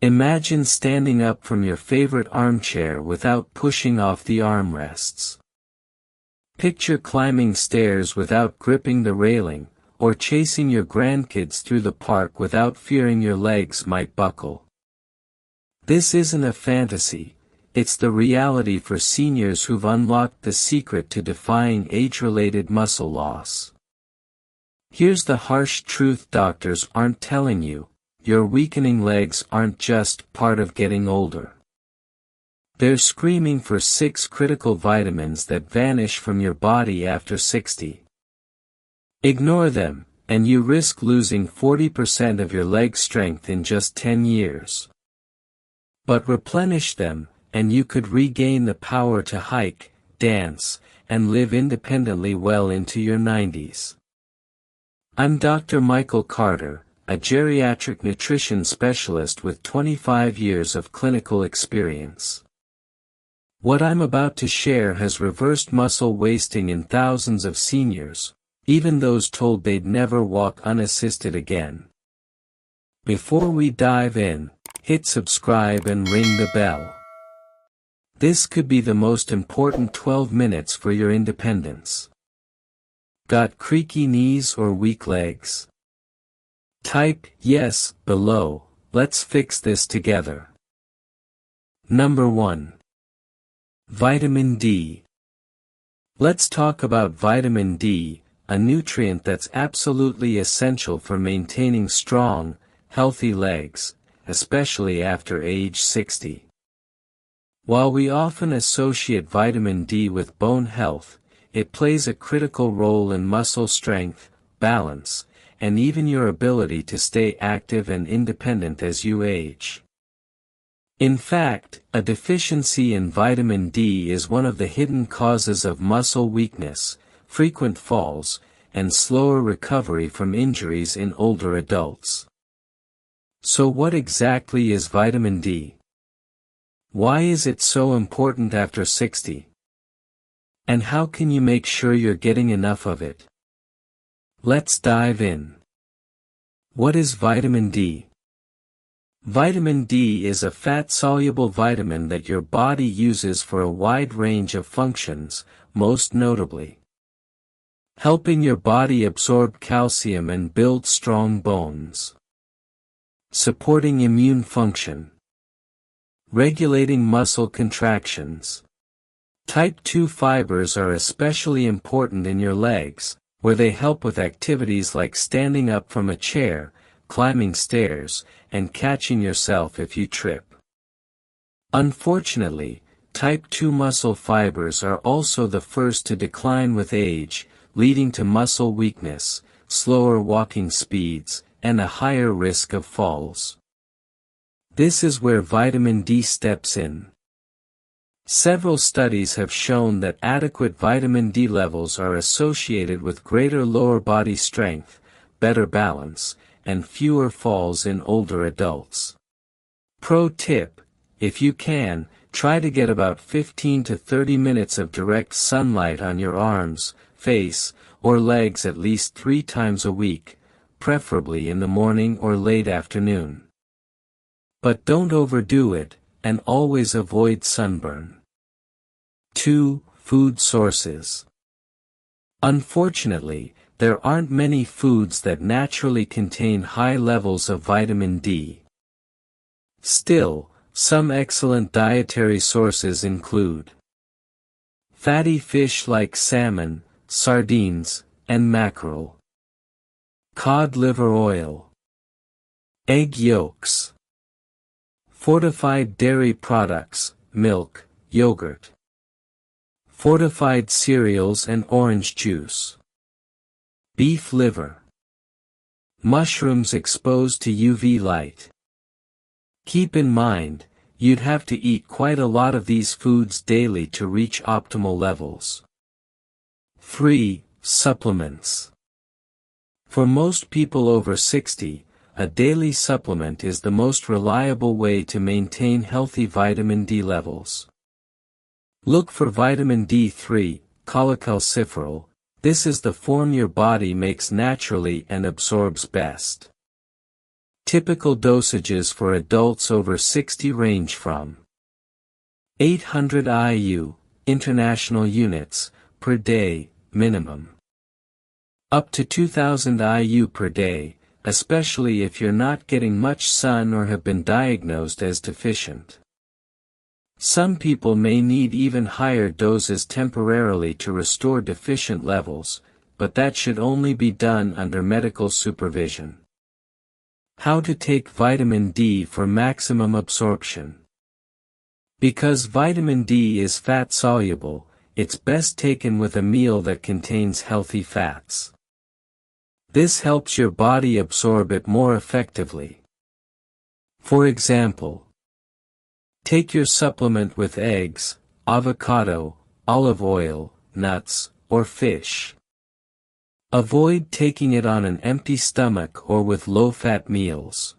Imagine standing up from your favorite armchair without pushing off the armrests. Picture climbing stairs without gripping the railing, or chasing your grandkids through the park without fearing your legs might buckle. This isn't a fantasy, it's the reality for seniors who've unlocked the secret to defying age-related muscle loss. Here's the harsh truth doctors aren't telling you: your weakening legs aren't just part of getting older. They're screaming for 6 critical vitamins that vanish from your body after 60. Ignore them, and you risk losing 40% of your leg strength in just 10 years. But replenish them, and you could regain the power to hike, dance, and live independently well into your 90s. I'm Dr. Michael Carter, a geriatric nutrition specialist with 25 years of clinical experience. What I'm about to share has reversed muscle wasting in thousands of seniors, even those told they'd never walk unassisted again. Before we dive in, hit subscribe and ring the bell. This could be the most important 12 minutes for your independence. Got creaky knees or weak legs? Type yes below. Let's fix this together. Number 1. Vitamin D. Let's talk about vitamin D, a nutrient that's absolutely essential for maintaining strong, healthy legs, especially after age 60. While we often associate vitamin D with bone health, it plays a critical role in muscle strength, balance, and even your ability to stay active and independent as you age. In fact, a deficiency in vitamin D is one of the hidden causes of muscle weakness, frequent falls, and slower recovery from injuries in older adults. So what exactly is vitamin D? Why is it so important after 60? And how can you make sure you're getting enough of it? Let's dive in. What is vitamin D? Vitamin D is a fat-soluble vitamin that your body uses for a wide range of functions, most notably helping your body absorb calcium and build strong bones, supporting immune function, regulating muscle contractions. Type 2 fibers are especially important in your legs, where they help with activities like standing up from a chair, climbing stairs, and catching yourself if you trip. Unfortunately, type 2 muscle fibers are also the first to decline with age, leading to muscle weakness, slower walking speeds, and a higher risk of falls. This is where vitamin D steps in. Several studies have shown that adequate vitamin D levels are associated with greater lower body strength, better balance, and fewer falls in older adults. Pro tip: if you can, try to get about 15 to 30 minutes of direct sunlight on your arms, face, or legs at least 3 times a week, preferably in the morning or late afternoon. But don't overdo it, and always avoid sunburn. 2. Food sources. Unfortunately, there aren't many foods that naturally contain high levels of vitamin D. Still, some excellent dietary sources include fatty fish like salmon, sardines, and mackerel, cod liver oil, egg yolks, fortified dairy products, milk, yogurt, fortified cereals and orange juice, beef liver, mushrooms exposed to UV light. Keep in mind, you'd have to eat quite a lot of these foods daily to reach optimal levels. 3. Supplements. For most people over 60, a daily supplement is the most reliable way to maintain healthy vitamin D levels. Look for vitamin D3, cholecalciferol. This is the form your body makes naturally and absorbs best. Typical dosages for adults over 60 range from 800 IU, international units, per day, minimum, up to 2000 IU per day, especially if you're not getting much sun or have been diagnosed as deficient. Some people may need even higher doses temporarily to restore deficient levels, but that should only be done under medical supervision. How to take vitamin D for maximum absorption. Because vitamin D is fat-soluble, it's best taken with a meal that contains healthy fats. This helps your body absorb it more effectively. For example, take your supplement with eggs, avocado, olive oil, nuts, or fish. Avoid taking it on an empty stomach or with low-fat meals.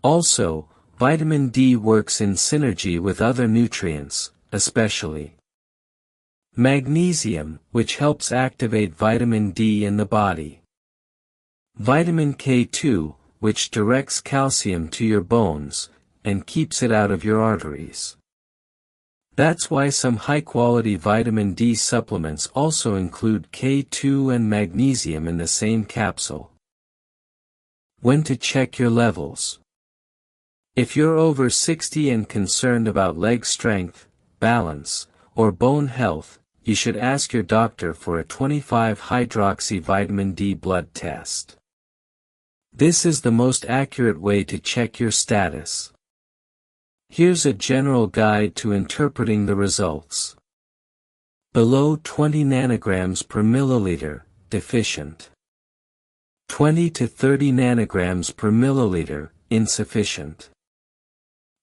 Also, vitamin D works in synergy with other nutrients, especially magnesium, which helps activate vitamin D in the body. Vitamin K2, which directs calcium to your bones, and keeps it out of your arteries. That's why some high-quality vitamin D supplements also include K2 and magnesium in the same capsule. When to check your levels. If you're over 60 and concerned about leg strength, balance, or bone health, you should ask your doctor for a 25-hydroxy vitamin D blood test. This is the most accurate way to check your status. Here's a general guide to interpreting the results. Below 20 nanograms per milliliter, deficient. 20 to 30 nanograms per milliliter, insufficient.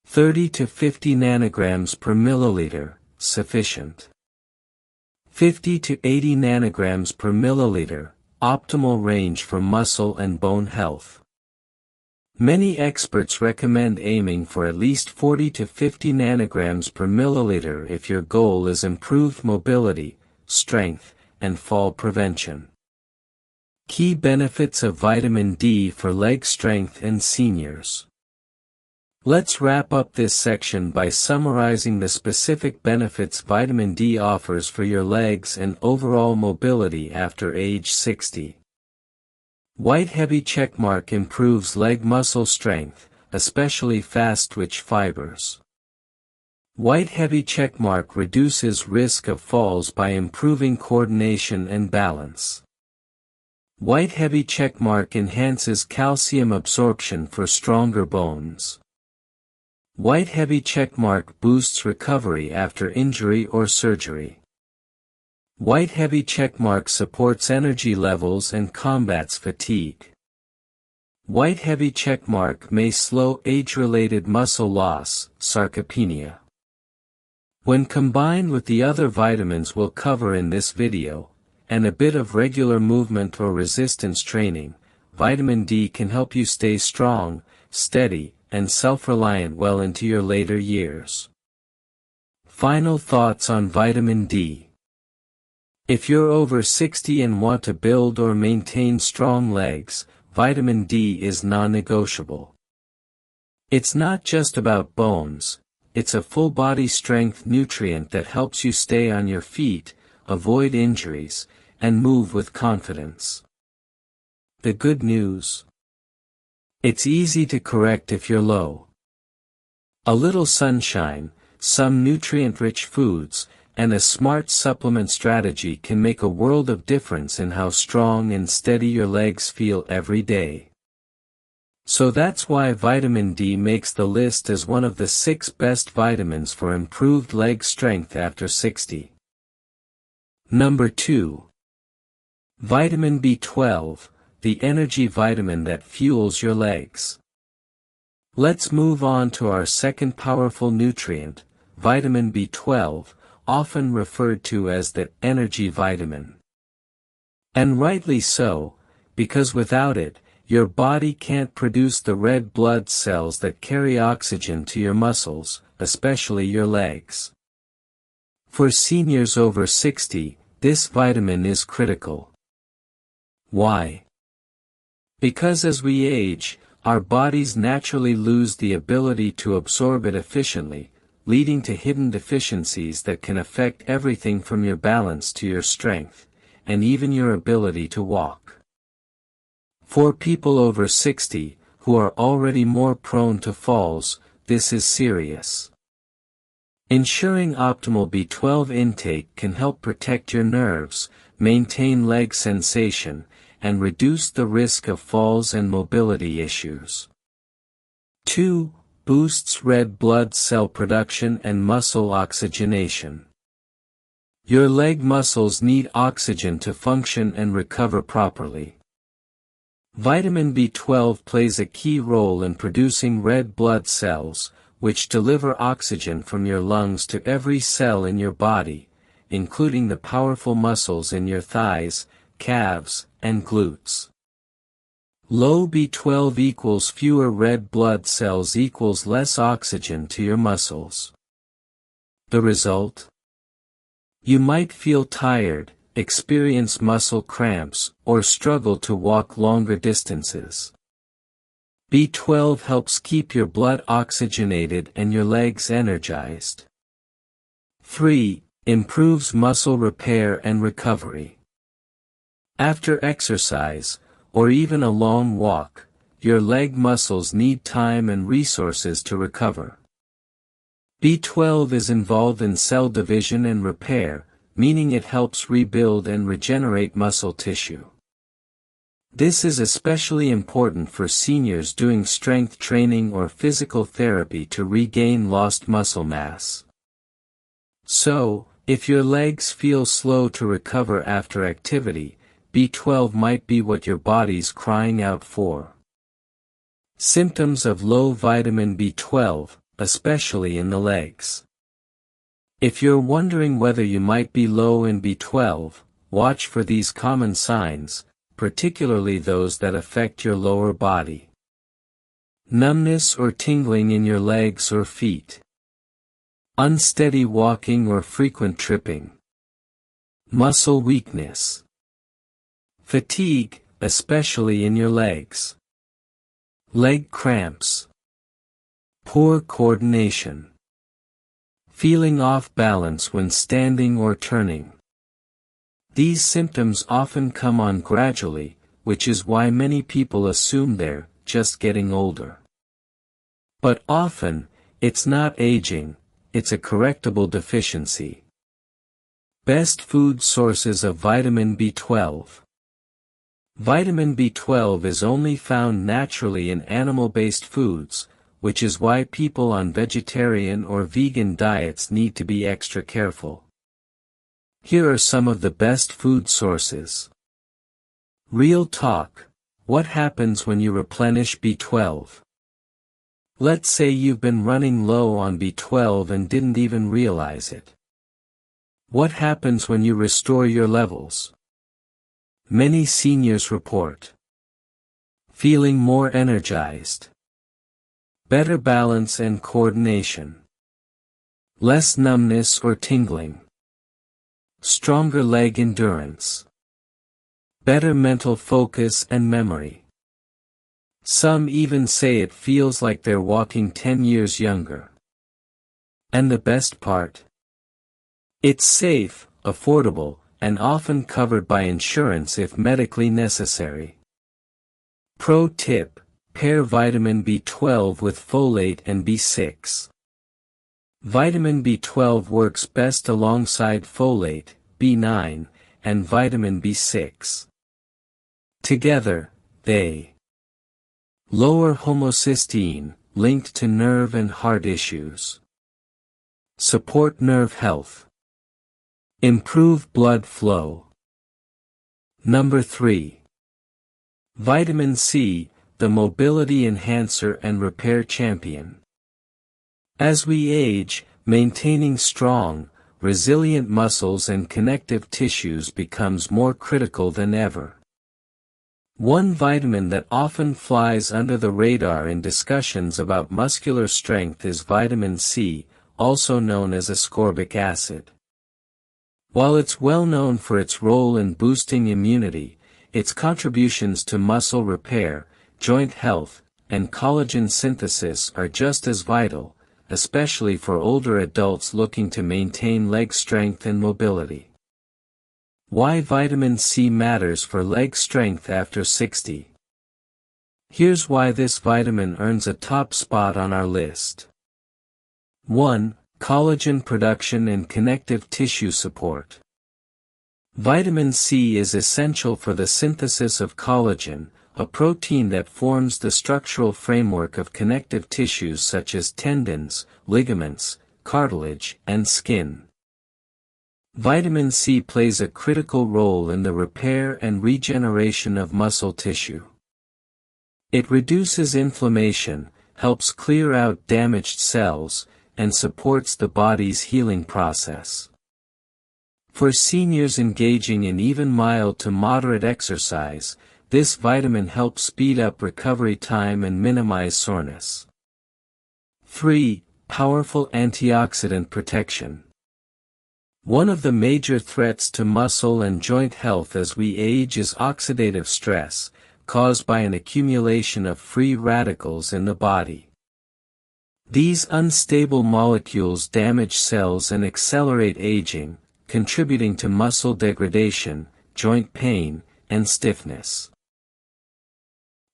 30 to 50 nanograms per milliliter, sufficient. 50 to 80 nanograms per milliliter, optimal range for muscle and bone health. Many experts recommend aiming for at least 40 to 50 nanograms per milliliter if your goal is improved mobility, strength, and fall prevention. Key benefits of vitamin D for leg strength in seniors. Let's wrap up this section by summarizing the specific benefits vitamin D offers for your legs and overall mobility after age 60. White heavy checkmark improves leg muscle strength, especially fast-twitch fibers. White heavy checkmark reduces risk of falls by improving coordination and balance. White heavy checkmark enhances calcium absorption for stronger bones. White heavy checkmark boosts recovery after injury or surgery. White heavy checkmark supports energy levels and combats fatigue. White heavy checkmark may slow age-related muscle loss, sarcopenia. When combined with the other vitamins we'll cover in this video, and a bit of regular movement or resistance training, vitamin D can help you stay strong, steady, and self-reliant well into your later years. Final thoughts on vitamin D. If you're over 60 and want to build or maintain strong legs, vitamin D is non-negotiable. It's not just about bones, it's a full-body strength nutrient that helps you stay on your feet, avoid injuries, and move with confidence. The good news. It's easy to correct if you're low. A little sunshine, some nutrient-rich foods, and a smart supplement strategy can make a world of difference in how strong and steady your legs feel every day. So that's why vitamin D makes the list as one of the 6 best vitamins for improved leg strength after 60. Number 2. Vitamin B12, the energy vitamin that fuels your legs. Let's move on to our second powerful nutrient, vitamin B12, often referred to as the energy vitamin. And rightly so, because without it, your body can't produce the red blood cells that carry oxygen to your muscles, especially your legs. For seniors over 60, this vitamin is critical. Why? Because as we age, our bodies naturally lose the ability to absorb it efficiently, leading to hidden deficiencies that can affect everything from your balance to your strength, and even your ability to walk. For people over 60, who are already more prone to falls, this is serious. Ensuring optimal B12 intake can help protect your nerves, maintain leg sensation, and reduce the risk of falls and mobility issues. 2. Boosts red blood cell production and muscle oxygenation. Your leg muscles need oxygen to function and recover properly. Vitamin B12 plays a key role in producing red blood cells, which deliver oxygen from your lungs to every cell in your body, including the powerful muscles in your thighs, calves, and glutes. Low B12 equals fewer red blood cells equals less oxygen to your muscles. The result? You might feel tired, experience muscle cramps, or struggle to walk longer distances. B12 helps keep your blood oxygenated and your legs energized. 3. Improves muscle repair and recovery. After exercise, or even a long walk, your leg muscles need time and resources to recover. B12 is involved in cell division and repair, meaning it helps rebuild and regenerate muscle tissue. This is especially important for seniors doing strength training or physical therapy to regain lost muscle mass. So, if your legs feel slow to recover after activity, B12 might be what your body's crying out for. Symptoms of low vitamin B12, especially in the legs. If you're wondering whether you might be low in B12, watch for these common signs, particularly those that affect your lower body. Numbness or tingling in your legs or feet. Unsteady walking or frequent tripping. Muscle weakness. Fatigue, especially in your legs. Leg cramps. Poor coordination. Feeling off balance when standing or turning. These symptoms often come on gradually, which is why many people assume they're just getting older. But often, it's not aging, it's a correctable deficiency. Best food sources of vitamin B12. Vitamin B12 is only found naturally in animal-based foods, which is why people on vegetarian or vegan diets need to be extra careful. Here are some of the best food sources. Real talk. What happens when you replenish B12? Let's say you've been running low on B12 and didn't even realize it. What happens when you restore your levels? Many seniors report feeling more energized, better balance and coordination, less numbness or tingling, stronger leg endurance, better mental focus and memory. Some even say it feels like they're walking 10 years younger. And the best part? It's safe, affordable, and often covered by insurance if medically necessary. Pro tip: pair vitamin B12 with folate and B6. Vitamin B12 works best alongside folate, B9, and vitamin B6. Together, they lower homocysteine, linked to nerve and heart issues. Support nerve health. Improve blood flow. Number 3. Vitamin C, the mobility enhancer and repair champion. As we age, maintaining strong, resilient muscles and connective tissues becomes more critical than ever. One vitamin that often flies under the radar in discussions about muscular strength is vitamin C, also known as ascorbic acid. While it's well known for its role in boosting immunity, its contributions to muscle repair, joint health, and collagen synthesis are just as vital, especially for older adults looking to maintain leg strength and mobility. Why vitamin C matters for leg strength after 60. Here's why this vitamin earns a top spot on our list. 1. Collagen production and connective tissue support. Vitamin C is essential for the synthesis of collagen, a protein that forms the structural framework of connective tissues such as tendons, ligaments, cartilage, and skin. Vitamin C plays a critical role in the repair and regeneration of muscle tissue. It reduces inflammation, helps clear out damaged cells, and supports the body's healing process. For seniors engaging in even mild to moderate exercise, this vitamin helps speed up recovery time and minimize soreness. 3. Powerful antioxidant protection. One of the major threats to muscle and joint health as we age is oxidative stress, caused by an accumulation of free radicals in the body. These unstable molecules damage cells and accelerate aging, contributing to muscle degradation, joint pain, and stiffness.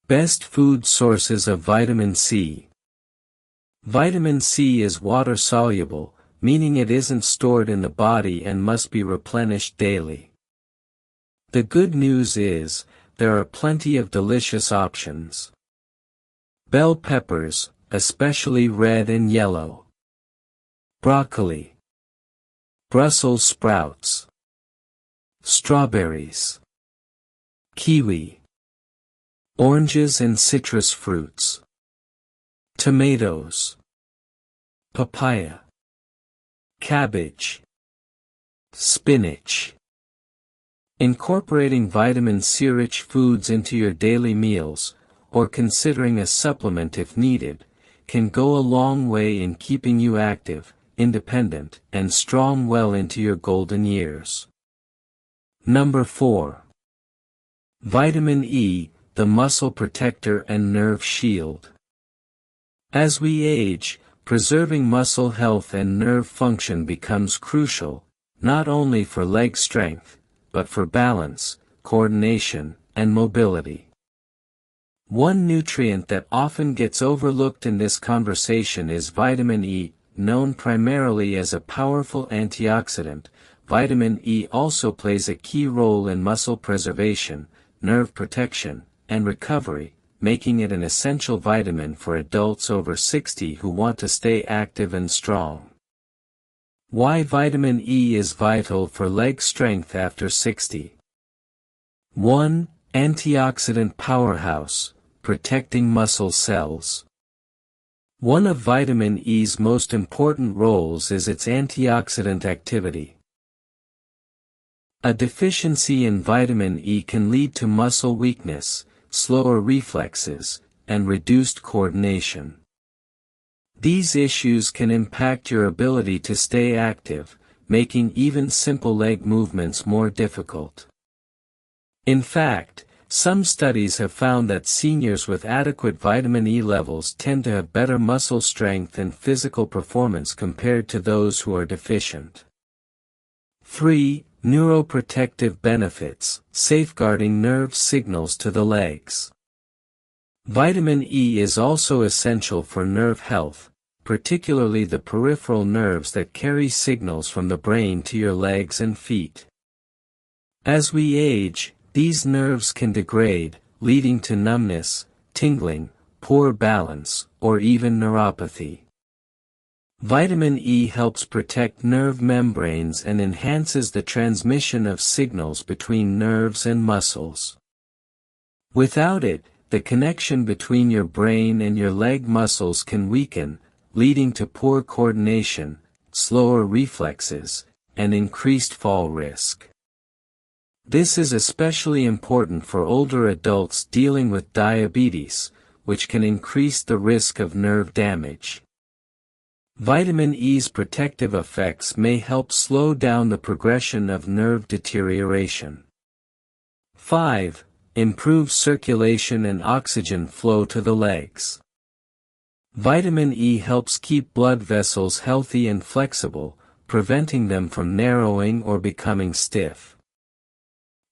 Best food sources of vitamin C. Vitamin C is water-soluble, meaning it isn't stored in the body and must be replenished daily. The good news is, there are plenty of delicious options. Bell peppers, especially red and yellow. Broccoli. Brussels sprouts. Strawberries. Kiwi. Oranges and citrus fruits. Tomatoes. Papaya. Cabbage. Spinach. Incorporating vitamin C-rich foods into your daily meals, or considering a supplement if needed, can go a long way in keeping you active, independent, and strong well into your golden years. Number 4. Vitamin E, the muscle protector and nerve shield. As we age, preserving muscle health and nerve function becomes crucial, not only for leg strength, but for balance, coordination, and mobility. One nutrient that often gets overlooked in this conversation is vitamin E. Known primarily as a powerful antioxidant, vitamin E also plays a key role in muscle preservation, nerve protection, and recovery, making it an essential vitamin for adults over 60 who want to stay active and strong. Why vitamin E is vital for leg strength after 60. 1. Antioxidant powerhouse, protecting muscle cells. One of vitamin E's most important roles is its antioxidant activity. A deficiency in vitamin E can lead to muscle weakness, slower reflexes, and reduced coordination. These issues can impact your ability to stay active, making even simple leg movements more difficult. In fact, some studies have found that seniors with adequate vitamin E levels tend to have better muscle strength and physical performance compared to those who are deficient. 3. Neuroprotective benefits, safeguarding nerve signals to the legs. Vitamin E is also essential for nerve health, particularly the peripheral nerves that carry signals from the brain to your legs and feet. As we age, these nerves can degrade, leading to numbness, tingling, poor balance, or even neuropathy. Vitamin E helps protect nerve membranes and enhances the transmission of signals between nerves and muscles. Without it, the connection between your brain and your leg muscles can weaken, leading to poor coordination, slower reflexes, and increased fall risk. This is especially important for older adults dealing with diabetes, which can increase the risk of nerve damage. Vitamin E's protective effects may help slow down the progression of nerve deterioration. 5. improves circulation and oxygen flow to the legs. Vitamin E helps keep blood vessels healthy and flexible, preventing them from narrowing or becoming stiff.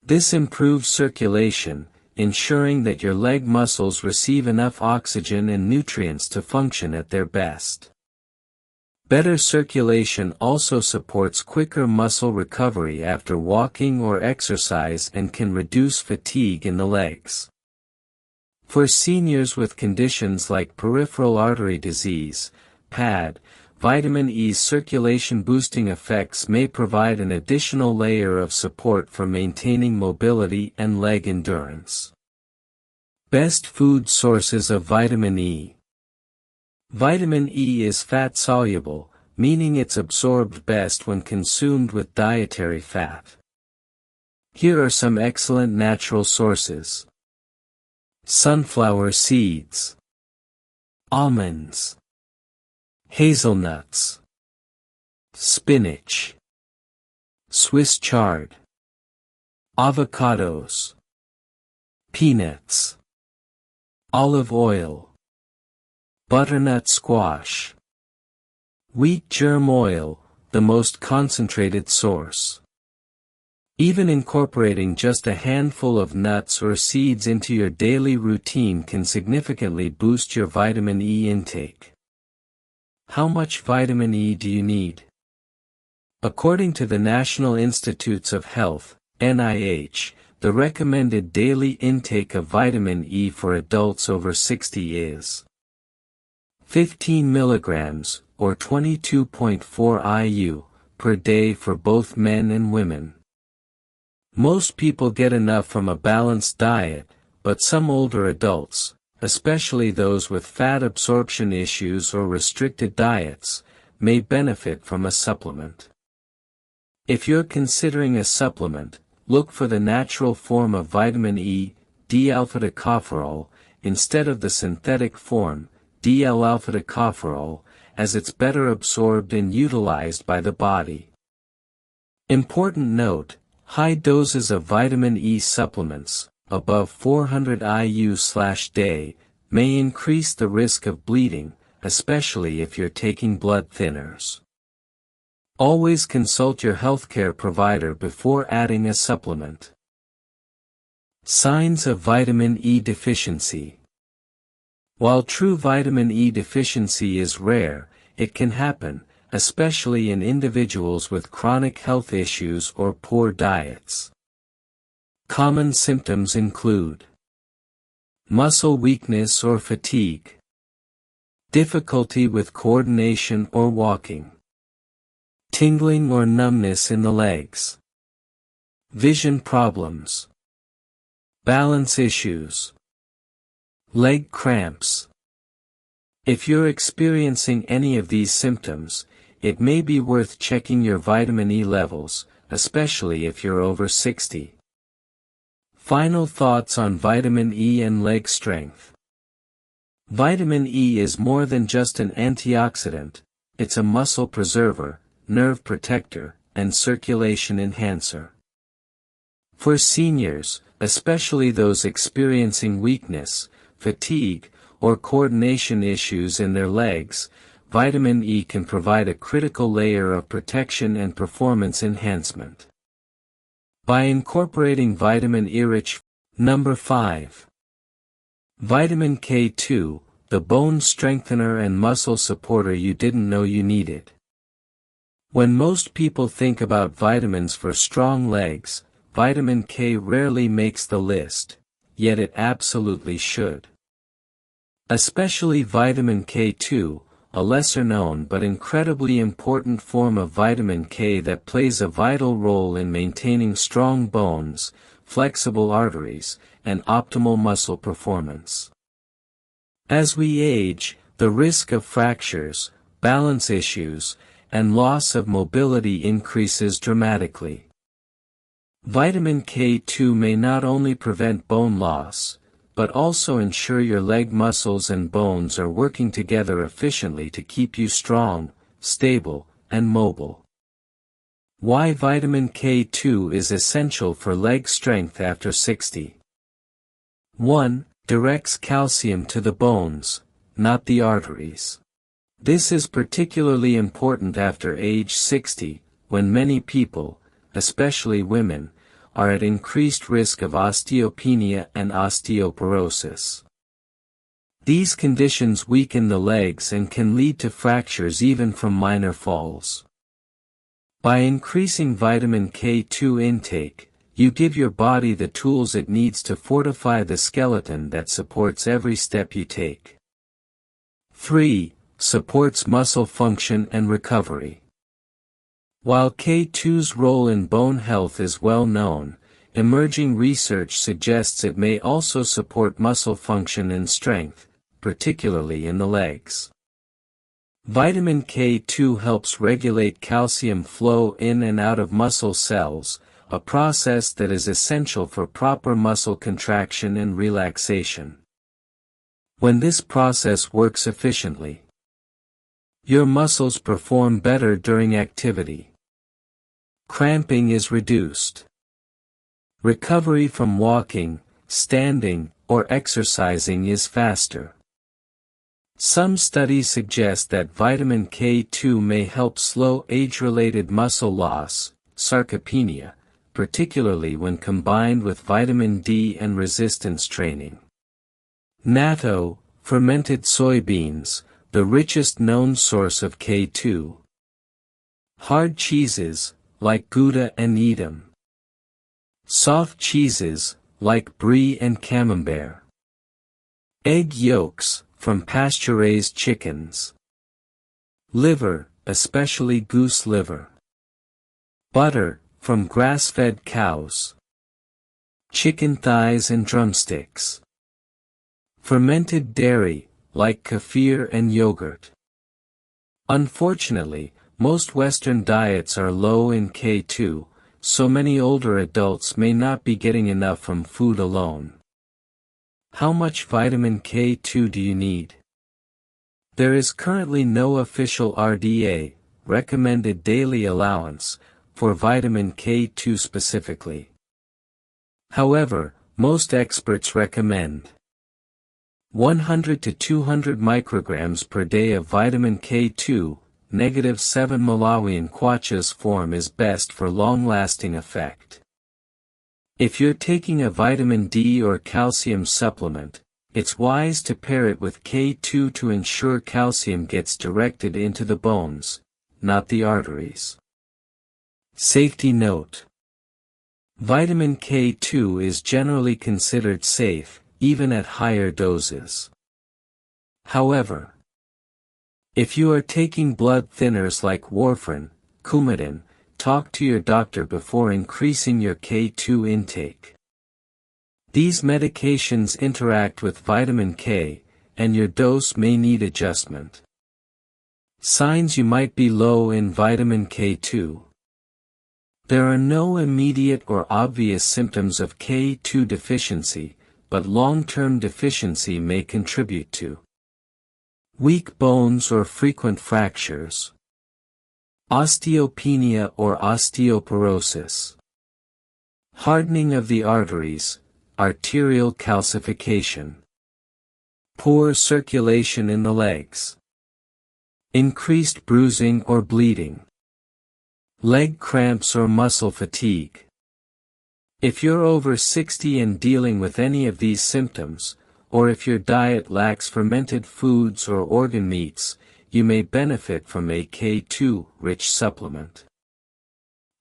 This improves circulation, ensuring that your leg muscles receive enough oxygen and nutrients to function at their best. Better circulation also supports quicker muscle recovery after walking or exercise and can reduce fatigue in the legs. For seniors with conditions like peripheral artery disease, PAD, vitamin E's circulation-boosting effects may provide an additional layer of support for maintaining mobility and leg endurance. Best food sources of vitamin E. Vitamin E is fat-soluble, meaning it's absorbed best when consumed with dietary fat. Here are some excellent natural sources. Sunflower seeds, almonds, hazelnuts, spinach, Swiss chard, avocados, peanuts, olive oil, butternut squash, wheat germ oil, the most concentrated source. Even incorporating just a handful of nuts or seeds into your daily routine can significantly boost your vitamin E intake. How much vitamin E do you need? According to the National Institutes of Health, NIH, the recommended daily intake of vitamin E for adults over 60 is 15 milligrams, or 22.4 IU, per day for both men and women. Most people get enough from a balanced diet, but some older adults, especially those with fat absorption issues or restricted diets, may benefit from a supplement. If you're considering a supplement, look for the natural form of vitamin E, D-alpha-tocopherol, instead of the synthetic form, D-L-alpha-tocopherol, as it's better absorbed and utilized by the body. Important note: high doses of vitamin E supplements, above 400 IU/day, may increase the risk of bleeding, especially if you're taking blood thinners. Always consult your healthcare provider before adding a supplement. Signs of vitamin E deficiency. While true vitamin E deficiency is rare, it can happen, especially in individuals with chronic health issues or poor diets. Common symptoms include muscle weakness or fatigue, difficulty with coordination or walking, tingling or numbness in the legs, vision problems, balance issues, leg cramps. If you're experiencing any of these symptoms, it may be worth checking your vitamin E levels, especially if you're over 60. Final thoughts on vitamin E and leg strength. Vitamin E is more than just an antioxidant, it's a muscle preserver, nerve protector, and circulation enhancer. For seniors, especially those experiencing weakness, fatigue, or coordination issues in their legs, vitamin E can provide a critical layer of protection and performance enhancement. By incorporating vitamin E-rich. Number 5. Vitamin K2, the bone strengthener and muscle supporter you didn't know you needed. When most people think about vitamins for strong legs, vitamin K rarely makes the list, yet it absolutely should. Especially vitamin K2, a lesser-known but incredibly important form of vitamin K that plays a vital role in maintaining strong bones, flexible arteries, and optimal muscle performance. As we age, the risk of fractures, balance issues, and loss of mobility increases dramatically. Vitamin K2 may not only prevent bone loss, but also ensure your leg muscles and bones are working together efficiently to keep you strong, stable, and mobile. Why vitamin K2 is essential for leg strength after 60. 1. Directs calcium to the bones, not the arteries. This is particularly important after age 60, when many people, especially women, are at increased risk of osteopenia and osteoporosis. These conditions weaken the legs and can lead to fractures even from minor falls. By increasing vitamin K2 intake, you give your body the tools it needs to fortify the skeleton that supports every step you take. 3. Supports muscle function and recovery. While K2's role in bone health is well known, emerging research suggests it may also support muscle function and strength, particularly in the legs. Vitamin K2 helps regulate calcium flow in and out of muscle cells, a process that is essential for proper muscle contraction and relaxation. When this process works efficiently, your muscles perform better during activity. Cramping is reduced. Recovery from walking, standing, or exercising is faster. Some studies suggest that vitamin K2 may help slow age-related muscle loss, sarcopenia, particularly when combined with vitamin D and resistance training. Natto, fermented soybeans, the richest known source of K2. Hard cheeses, like Gouda and Edam. Soft cheeses, like Brie and Camembert. Egg yolks, from pasture-raised chickens. Liver, especially goose liver. Butter, from grass-fed cows. Chicken thighs and drumsticks. Fermented dairy, like kefir and yogurt. Unfortunately, most Western diets are low in K2, so many older adults may not be getting enough from food alone. How much vitamin K2 do you need? There is currently no official RDA, recommended daily allowance, for vitamin K2 specifically. However, most experts recommend 100 to 200 micrograms per day of vitamin K2, -7 Malawian kwacha's form is best for long-lasting effect. If you're taking a vitamin D or calcium supplement, it's wise to pair it with K2 to ensure calcium gets directed into the bones, not the arteries. Safety note: vitamin K2 is generally considered safe, even at higher doses. However, if you are taking blood thinners like warfarin, Coumadin, talk to your doctor before increasing your K2 intake. These medications interact with vitamin K, and your dose may need adjustment. Signs you might be low in vitamin K2. There are no immediate or obvious symptoms of K2 deficiency, but long-term deficiency may contribute to weak bones or frequent fractures, osteopenia or osteoporosis, hardening of the arteries, arterial calcification, poor circulation in the legs, increased bruising or bleeding, leg cramps or muscle fatigue. If you're over 60 and dealing with any of these symptoms, or if your diet lacks fermented foods or organ meats, you may benefit from a K2-rich supplement.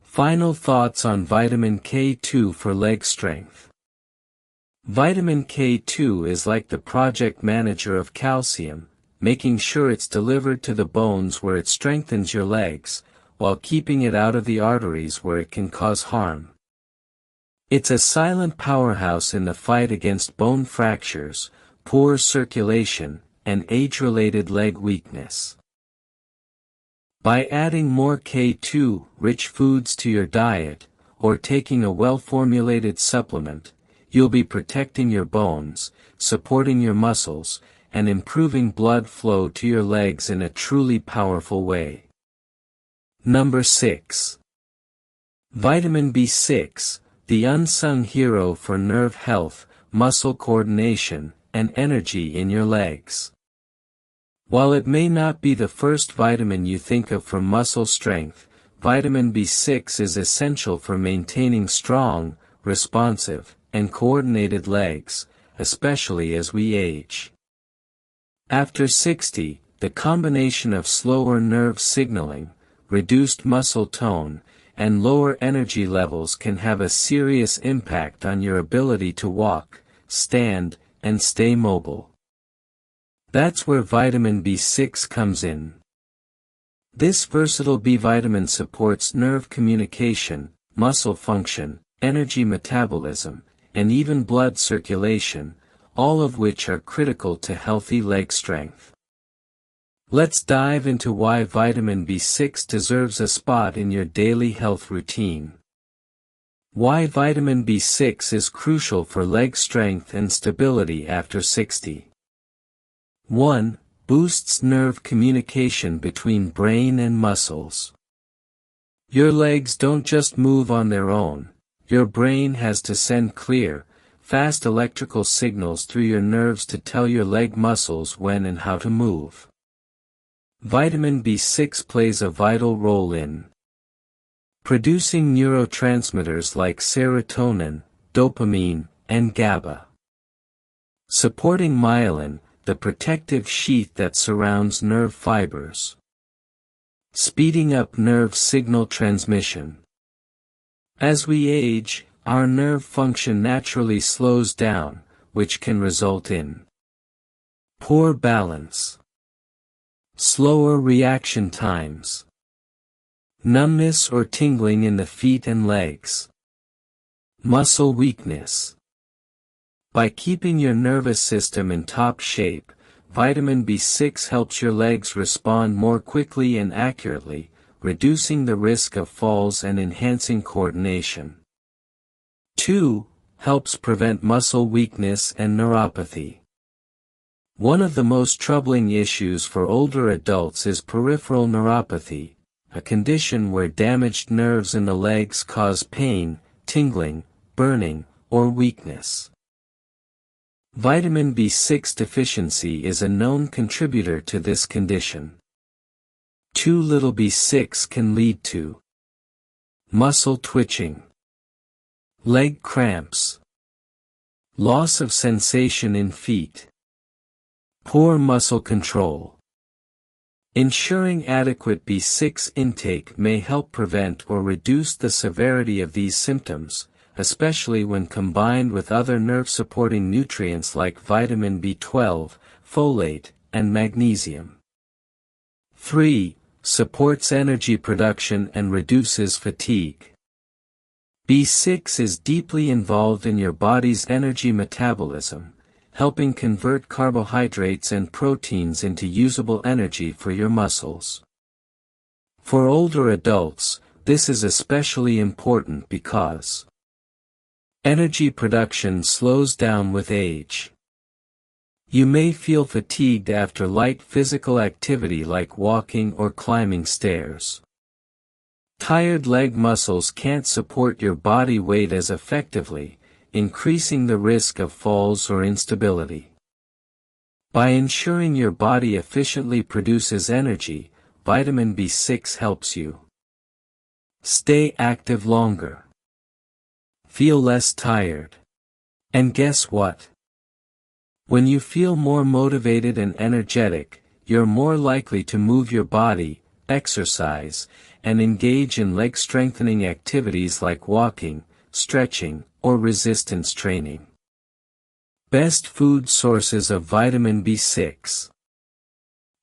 Final thoughts on vitamin K2 for leg strength. Vitamin K2 is like the project manager of calcium, making sure it's delivered to the bones where it strengthens your legs, while keeping it out of the arteries where it can cause harm. It's a silent powerhouse in the fight against bone fractures, poor circulation, and age-related leg weakness. By adding more K2-rich foods to your diet, or taking a well-formulated supplement, you'll be protecting your bones, supporting your muscles, and improving blood flow to your legs in a truly powerful way. Number 6. Vitamin B6, the unsung hero for nerve health, muscle coordination, and energy in your legs. While it may not be the first vitamin you think of for muscle strength, vitamin B6 is essential for maintaining strong, responsive, and coordinated legs, especially as we age. After 60, the combination of slower nerve signaling, reduced muscle tone, and lower energy levels can have a serious impact on your ability to walk, stand, and stay mobile. That's where vitamin B6 comes in. This versatile B vitamin supports nerve communication, muscle function, energy metabolism, and even blood circulation, all of which are critical to healthy leg strength. Let's dive into why vitamin B6 deserves a spot in your daily health routine. Why vitamin B6 is crucial for leg strength and stability after 60. 1. Boosts nerve communication between brain and muscles. Your legs don't just move on their own, your brain has to send clear, fast electrical signals through your nerves to tell your leg muscles when and how to move. Vitamin B6 plays a vital role in producing neurotransmitters like serotonin, dopamine, and GABA. Supporting myelin, the protective sheath that surrounds nerve fibers. Speeding up nerve signal transmission. As we age, our nerve function naturally slows down, which can result in poor balance, slower reaction times, numbness or tingling in the feet and legs, muscle weakness. By keeping your nervous system in top shape, vitamin B6 helps your legs respond more quickly and accurately, reducing the risk of falls and enhancing coordination. 2. Helps prevent muscle weakness and neuropathy. One of the most troubling issues for older adults is peripheral neuropathy, a condition where damaged nerves in the legs cause pain, tingling, burning, or weakness. Vitamin B6 deficiency is a known contributor to this condition. Too little B6 can lead to muscle twitching, leg cramps, loss of sensation in feet, poor muscle control. Ensuring adequate B6 intake may help prevent or reduce the severity of these symptoms, especially when combined with other nerve-supporting nutrients like vitamin B12, folate, and magnesium. 3. Supports energy production and reduces fatigue. B6 is deeply involved in your body's energy metabolism, helping convert carbohydrates and proteins into usable energy for your muscles. For older adults, this is especially important because energy production slows down with age. You may feel fatigued after light physical activity like walking or climbing stairs. Tired leg muscles can't support your body weight as effectively, increasing the risk of falls or instability. By ensuring your body efficiently produces energy, vitamin B6 helps you stay active longer, feel less tired. And guess what? When you feel more motivated and energetic, you're more likely to move your body, exercise, and engage in leg strengthening activities like walking, stretching, or resistance training. Best food sources of vitamin B6.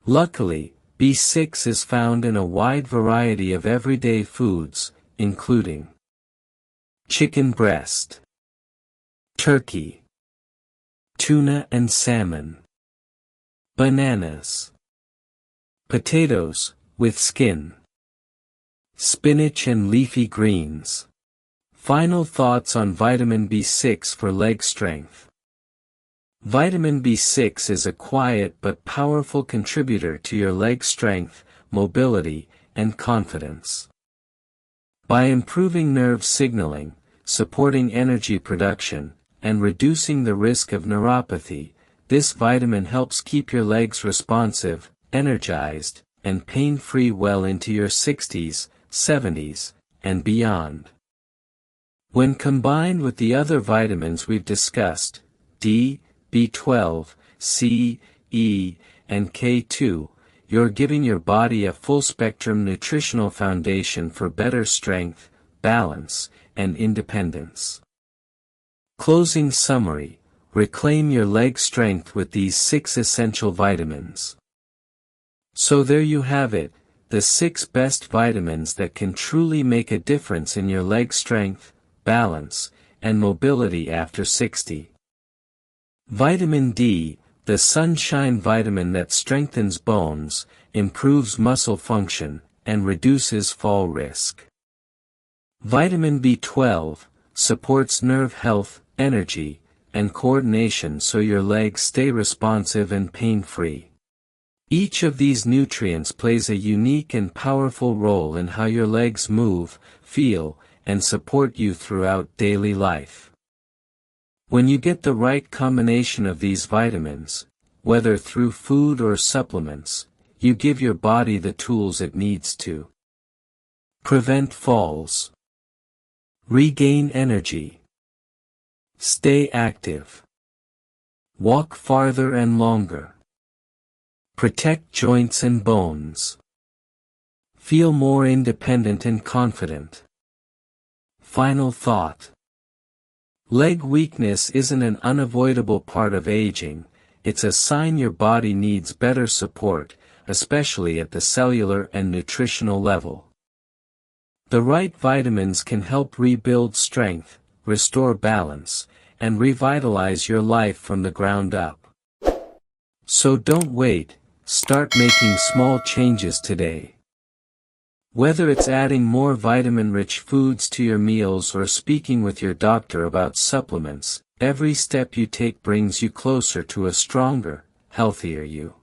Luckily, B6 is found in a wide variety of everyday foods, including chicken breast, turkey, tuna and salmon, bananas, potatoes, with skin, spinach and leafy greens. Final thoughts on vitamin B6 for leg strength. Vitamin B6 is a quiet but powerful contributor to your leg strength, mobility, and confidence. By improving nerve signaling, supporting energy production, and reducing the risk of neuropathy. This vitamin helps keep your legs responsive, energized, and pain-free well into your 60s, 70s, and beyond. When combined with the other vitamins we've discussed, D, B12, C, E, and K2, you're giving your body a full-spectrum nutritional foundation for better strength, balance, and independence. Closing summary: reclaim your leg strength with these 6 essential vitamins. So there you have it, the 6 best vitamins that can truly make a difference in your leg strength, balance, and mobility after 60. Vitamin D, the sunshine vitamin that strengthens bones, improves muscle function, and reduces fall risk. Vitamin B12 supports nerve health, energy, and coordination so your legs stay responsive and pain-free. Each of these nutrients plays a unique and powerful role in how your legs move, feel, and support you throughout daily life. When you get the right combination of these vitamins, whether through food or supplements, you give your body the tools it needs to prevent falls, regain energy, stay active, walk farther and longer, protect joints and bones, feel more independent and confident. Final thought. Leg weakness isn't an unavoidable part of aging, it's a sign your body needs better support, especially at the cellular and nutritional level. The right vitamins can help rebuild strength, restore balance, and revitalize your life from the ground up. So don't wait, start making small changes today. Whether it's adding more vitamin-rich foods to your meals or speaking with your doctor about supplements, every step you take brings you closer to a stronger, healthier you.